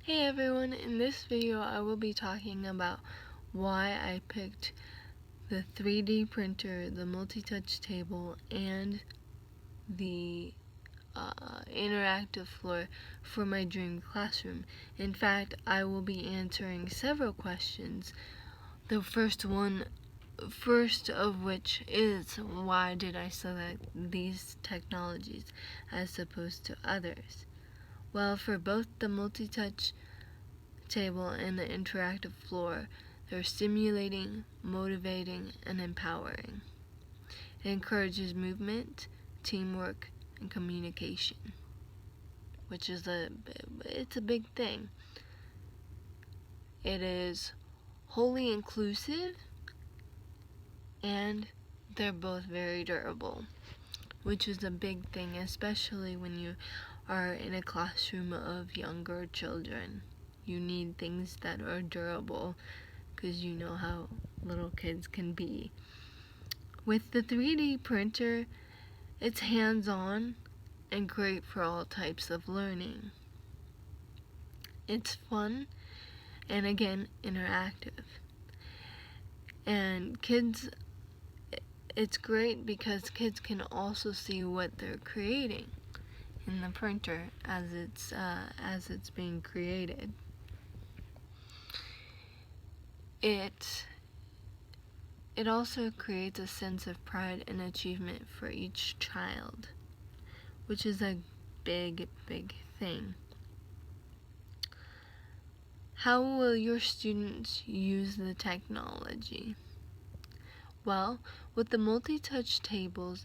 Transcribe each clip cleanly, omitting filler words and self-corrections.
Hey everyone, in this video I will be talking about why I picked the 3D printer, the multi-touch table, and the interactive floor for my dream classroom. In fact, I will be answering several questions. The first of which is, why did I select these technologies as opposed to others? Well, for both the multi-touch table and the interactive floor, they're stimulating, motivating, and empowering. It encourages movement, teamwork, and communication, which is it's a big thing. It is wholly inclusive, and they're both very durable, which is a big thing, especially when you are in a classroom of younger children. You need things that are durable because you know how little kids can be. With the 3D printer, it's hands-on and great for all types of learning. It's fun and, again, interactive. And it's great because kids can also see what they're creating in the printer as it's being created. It also creates a sense of pride and achievement for each child, which is a big thing. How will your students use the technology? Well, with the multi-touch tables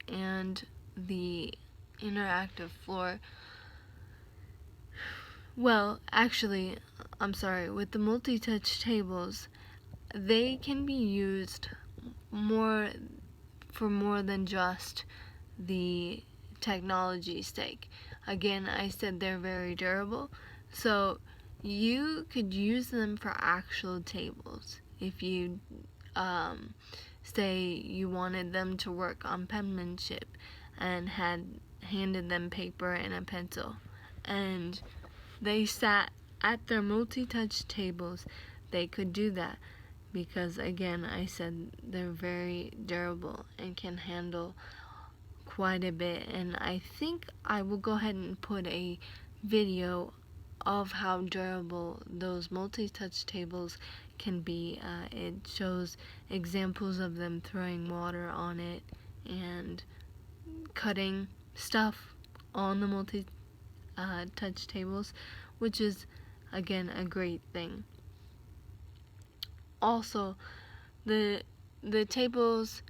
and the interactive floor, with the multi-touch tables, they can be used for more than just the technology's sake. Again, I said they're very durable, so you could use them for actual tables. If you say you wanted them to work on penmanship and had handed them paper and a pencil, and they sat at their multi-touch tables, they could do that because, again, I said they're very durable and can handle quite a bit. And I think I will go ahead and put a video of how durable those multi-touch tables can be. It shows examples of them throwing water on it and cutting stuff on the multi-touch tables, which is, again, a great thing. Also, the tables,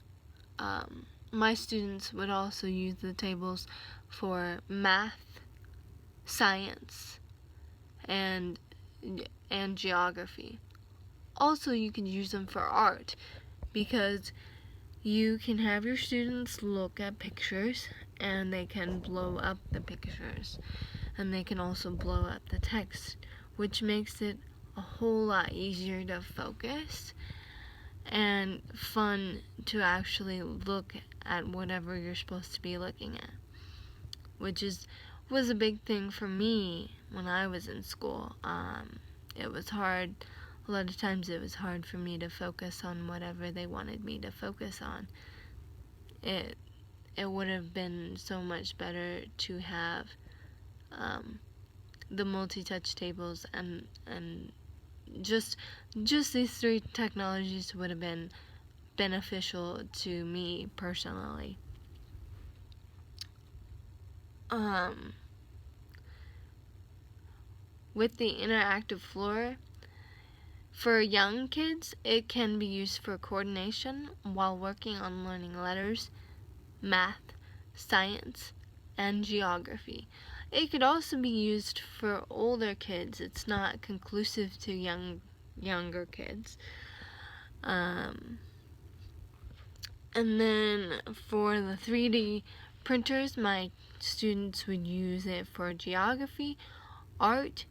my students would also use the tables for math, science, and geography. Also, you can use them for art because you can have your students look at pictures and they can blow up the pictures, and they can also blow up the text, which makes it a whole lot easier to focus and fun to actually look at whatever you're supposed to be looking at, which was a big thing for me when I was in school. It was hard. A lot of times it was hard for me to focus on whatever they wanted me to focus on. It would have been so much better to have the multi-touch tables and just these three technologies would have been beneficial to me personally. With the interactive floor, for young kids, it can be used for coordination while working on learning letters, math, science, and geography. It could also be used for older kids. It's not conclusive to younger kids. And then for the 3D printers, my students would use it for geography, art,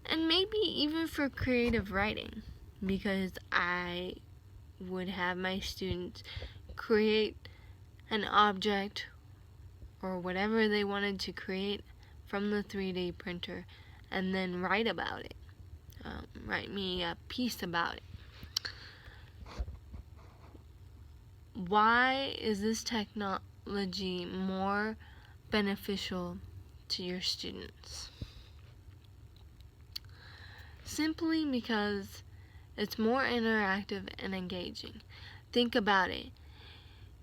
and maybe even for creative writing, because I would have my students create an object or whatever they wanted to create from the 3D printer and then write about it. Write me a piece about it. Why is this technology more beneficial to your students? Simply because it's more interactive and engaging. Think about it.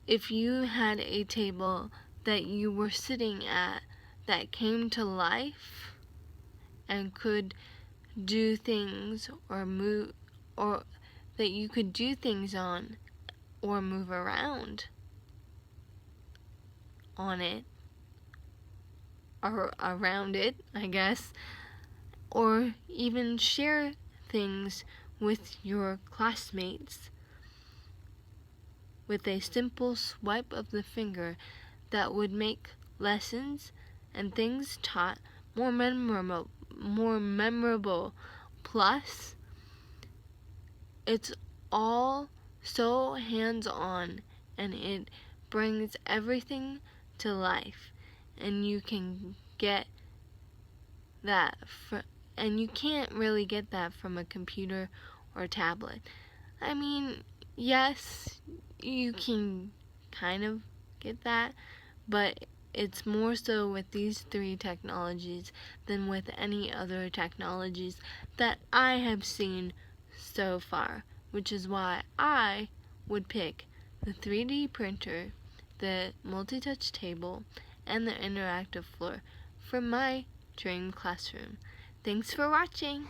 If you had a table that you were sitting at that came to life and could do things or move, or that you could do things on or move around on it or around it, I guess, or even share things with your classmates with a simple swipe of the finger, that would make lessons and things taught more memorable. Plus, it's all so hands-on, and it brings everything to life, and you can get that and you can't really get that from a computer or tablet. I mean, yes, you can kind of get that, but it's more so with these three technologies than with any other technologies that I have seen so far, which is why I would pick the 3D printer, the multi-touch table, and the interactive floor for my dream classroom. Thanks for watching!